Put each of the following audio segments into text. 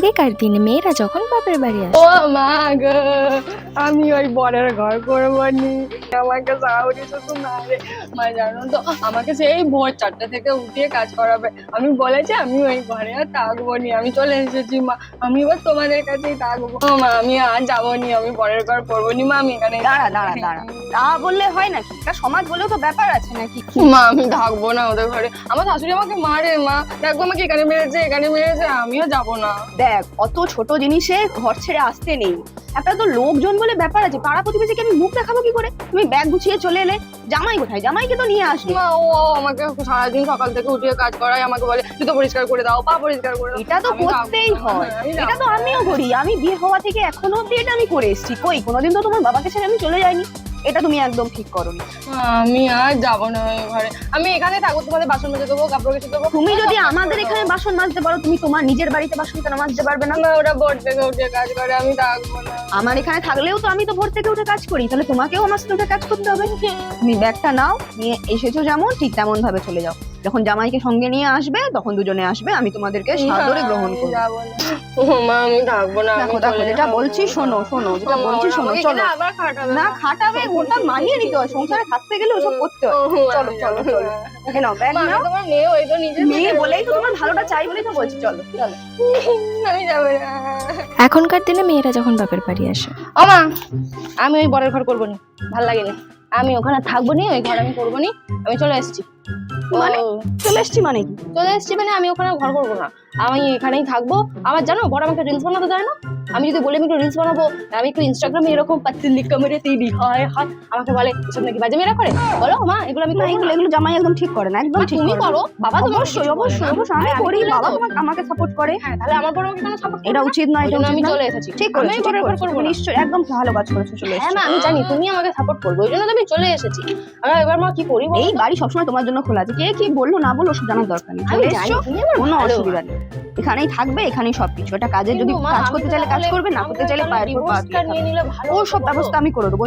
আগেকার দিনে মেয়েরা যখন বাপের বাড়ি আসে, ও মা গো, আমি ওই বরের ঘর করবো নি, আমাকে সাউরি শুধু মারে। মা জানো তো, আমাকে সেই ভোর 4টা থেকে উঠিয়ে কাজ করাবে। আমি বলেছি আমি ওই ঘরে আর থাকবো নি, আমি চলে এসেছি মা, আমি এবার তোমাদের কাছেই থাকবো। ও মা, আমি আর যাবো নি, আমি বরের ঘর করবো নি মা, আমি এখানে দাঁড়া দাঁড়া দাঁড়া, তা বললে হয় নাকি? এটা সমাজ বলেও তো ব্যাপার আছে নাকি? মা, আমি থাকবো না ওদের ঘরে, আমার শাশুড়ি আমাকে মারে মা, দেখবো আমাকে এখানে মেরেছে এখানে মেরেছে, আমিও যাবো না। দেখ, অত ছোট জিনিসে ঘর ছেড়ে আসতে নেই। একটা তো লোকজন বলে ব্যাপার আছে, পাড়া প্রতিবেশীকে আমি মুখ দেখাবো কি করে? তুমি ব্যাগ গুছিয়ে চলে এলে, জামাই কোথায়? জামাইকে তো নিয়ে আসবে। মা, ও আমাকে সারাদিন সকাল থেকে উঠিয়ে কাজ করায়, আমাকে বলে জুতো পরিষ্কার করে দাও, পা পরিষ্কার করে দাও। এটা তো আমি করতেই থাকবো না, হয়, আমি এটা তো যাবো না। আমিও করি। আমি বিয়ে হওয়া থেকে এখনো অব্দি এটা আমি করে এসেছি। কই কোনোদিন তো তোমার বাবাকে ছেড়ে আমি চলে যাইনি। এটা তুমি একদম ঠিক করোনি। আমি আর যাবো না ওই ঘরে, আমি এখানে থাকবো, তোমাদের বাসন মেজে দেবো, কাপড় কেচে দেবো। তুমি যদি আমাদের এখানে বাসন মাজতে পারো, তুমি তোমার নিজের বাড়িতে বাসন কেন মাজতে পারবে না? না, ওরা ভোর থেকে উঠে কাজ করে, আমি থাকবো না। আমার এখানে থাকলেও তো আমি তো ভোর থেকে উঠে কাজ করি, তাহলে তোমাকেও আমার সাথে উঠে কাজ করতে হবে। তুমি ব্যাগটা নাও, নিয়ে এসেছো যেমন ঠিক তেমন ভাবে চলে যাও। যখন জামাইকে সঙ্গে নিয়ে আসবে তখন দুজনে আসবে, আমি তোমাদেরকে সাদরে গ্রহণ আমি করবো। যাবো না। ও মা, আমি থাকবো না, আমি দেখো দেখো, চলে যেটা যাবো। বলছি শোনো শোনো, যেটা ও মা, বলছি ওরা শোনো, আমাকে চলো। এখানে আবার খাটাবে না খাটাবে, ওটা মানিয়ে নিতে হয়, সংসারে থাকতে গেলে ওসব করতে হয়। ও মা, চলো আমি চলো যাবো চলো, না। এ নাও ব্যাগ মা, আমি নাও। তোমার মেয়ে, ওই তো নিজে মেয়ে বলেই তো তোমার ভালোটা চাই বলেই তো বলছি, চলো চলো। আমি যাবো না। এখনকার দিনে মেয়েরা যখন বাপের বাড়ি আসে, ও মা, আমি ওই বরের ঘর করবো নি, ভাল লাগে না, আমি ওখানে থাকবো নি, ওই ঘর আমি করবো নি, আমি চলে এসেছি। মানে? চলে এসছি মানে কি? চলে এসেছি মানে আমি ওখানে ঘর করবো না, আমি এখানেই থাকবো। আমার জানো, বড় আমাকে রিলস বানাতে দেয় না। আমি যদি বলি আমি একটু রিলস বানাবো, আমি একটু ইনস্টাগ্রামে এরকম পাতলি কামেরে তেলি হায় হায়, আমাকে বলে এসব নাকি বাজে মেয়েরা করে। বলো মা, এগুলো আমি না, করবো এগুলো না। এগুলো জামাই একদম ঠিক করে না, একদম মা, ঠিক তুমি করে না। করো, বাবা তোমাকে অবশ্যই কিছু বলে অবশ্যই না। অবশ্যই, আমি হ্যাঁ, করি, করলে বাবা তো। আমাকে সাপোর্ট করে। হ্যাঁ, তাহলে আমার বড় আমাকে কেন সাপোর্ট এটা উচিত নয়, এটা আমি উচিত নয়। চলে এসেছি, ঠিক আমি করেছো, ঠিক বরের ঘর করেছো, করবো তুমি না। নিশ্চয়ই একদম ভালো কাজ করেছো, চলে হ্যাঁ এসেছো। মা, আমি জানি তুমি আমাকে সাপোর্ট করবে, ওই জন্য তো আমি চলে এসেছি। এবার মা কি করি বলো এই তো? বাড়ি সবসময় তোমার জন্য খোলা আছে, কে কি বললো না বললো ওসব জানার দরকার নেই। আমি চলে জানি এসছো, তুমি আমার কোনো ভালো। অসুবিধা নেই। এখানেই থাকবে, এখানেই সবকিছু। এটা কাজে যদি কিন্তু মা, কাজ আমি করতে তো চাইলে কাজ তাহলে- করবে, না আমি করতে তো চাইলে তাহলে পায়ের উপর পা ডিভোর্সটা দিয়ে নিয়ে নিলে ভালো ও হতো, সব বলো। ব্যবস্থা আমি করে দেবো।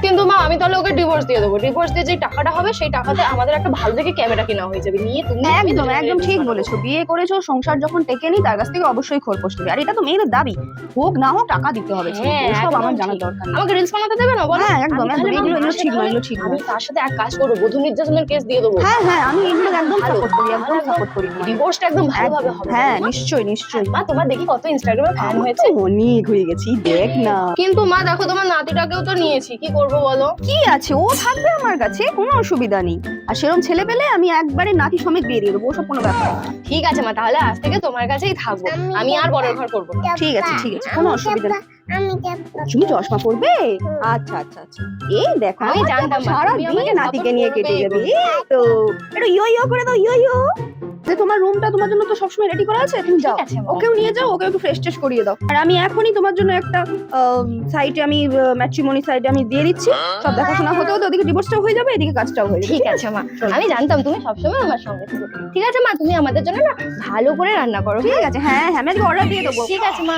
কিন্তু মা, আমি তাহলে ওকে ডিভোর্স দিয়ে দেবো, ডিভোর্স দিয়ে যে টাকাটা হবে সেই টাকাতে আমাদের একটা ভালো দেখে ক্যামেরা কেনা হয়ে যাবে, নিয়ে তুমি আমি একদম দুজনে একদম reels ঠিক বানাবো। বলেছো। বিয়ে করেছো, সংসার যখন টেকেনি, তার কাছ থেকে অবশ্যই খোরপোশ নেবে। আর এটা তো মেয়েদের দাবি, হোক না হোক টাকা দিতে হবে। হ্যাঁ, সব একদম আমার জানার ঠিক। দরকার নেই। আমাকে রিলস বানাতে দেবে না বলো? হ্যাঁ একদম আমি একদম, তাহলে মা, এগুলো এগুলো মাসে ঠিক নয়, তাহলে এগুলো ঠিক আমি নয়। তার সাথে এক কাজ করবো, বধূ নির্যাতনের কেস দিয়ে দেবো। হ্যাঁ হ্যাঁ, আমি এগুলো একদম ভালো। সাপোর্ট করি, একদম সাপোর্ট করি তোমায়। ডিভোর্সটা একদম ভালোভাবে হবে। হ্যাঁ মা, নিশ্চয়ই নিশ্চয়ই। মা, তোমার দেখি কত ইনস্টাগ্রামে ফ্যান আমার হয়েছে। তো অনেক হয়ে গেছি, দেখ না। কিন্তু মা দেখো, তোমার নাতিটাকেও তো নিয়েছি, কি করবো বলো? কি আছে, ও থাকবে আমার কাছে, কোনো অসুবিধা নেই। আর সেরকম ছেলে পেলে আমি একবারে নাতি সমেত বিয়ে দিয়ে দেবো, ওসব কোনো ব্যাপার না। ঠিক আছে মা, তাহলে আজ থেকে তোমার কাছেই থাকবো, আমি আর বড় ঘর করবো না। ঠিক আছে ঠিক আছে, কোনো অসুবিধা নেই। তুমি চশমা পরবে? আচ্ছা আচ্ছা আচ্ছা, এই দেখো আমি জানতাম মা, সারা তুমি দিন আমাকে নাতিকে support নিয়ে কেটে করবেই যাবে। করবে। এই তো একটু ইয়ো ইয়ো করে দাও, ইয়ো ইয়ো। যে তোমার রুমটা তোমার জন্য তো সবসময় রেডি করা আছে, তুমি যাও, ঠিক আছে মা। ওকেও নিয়ে যাও, ওকে একটু ফ্রেশ ট্রেশ করিয়ে দাও। আর আমি এখনই তোমার জন্য একটা সাইটে, আমি ম্যাট্রিমনি সাইটে আমি দিয়ে দিচ্ছি। সব দেখাশোনা হতে হতে ওদিকে ডিভোর্সটাও হয়ে যাবে, এদিকে কাজটাও হয়ে যাবে। ঠিক আছে মা, আমি জানতাম তুমি সবসময় আমার সঙ্গে থাকো। ঠিক আছে মা, তুমি আমাদের জন্য না ভালো করে রান্না করো। ঠিক আছে, হ্যাঁ হ্যাঁ, আমি আজকে অর্ডার দিয়ে দেবো। ঠিক আছে মা।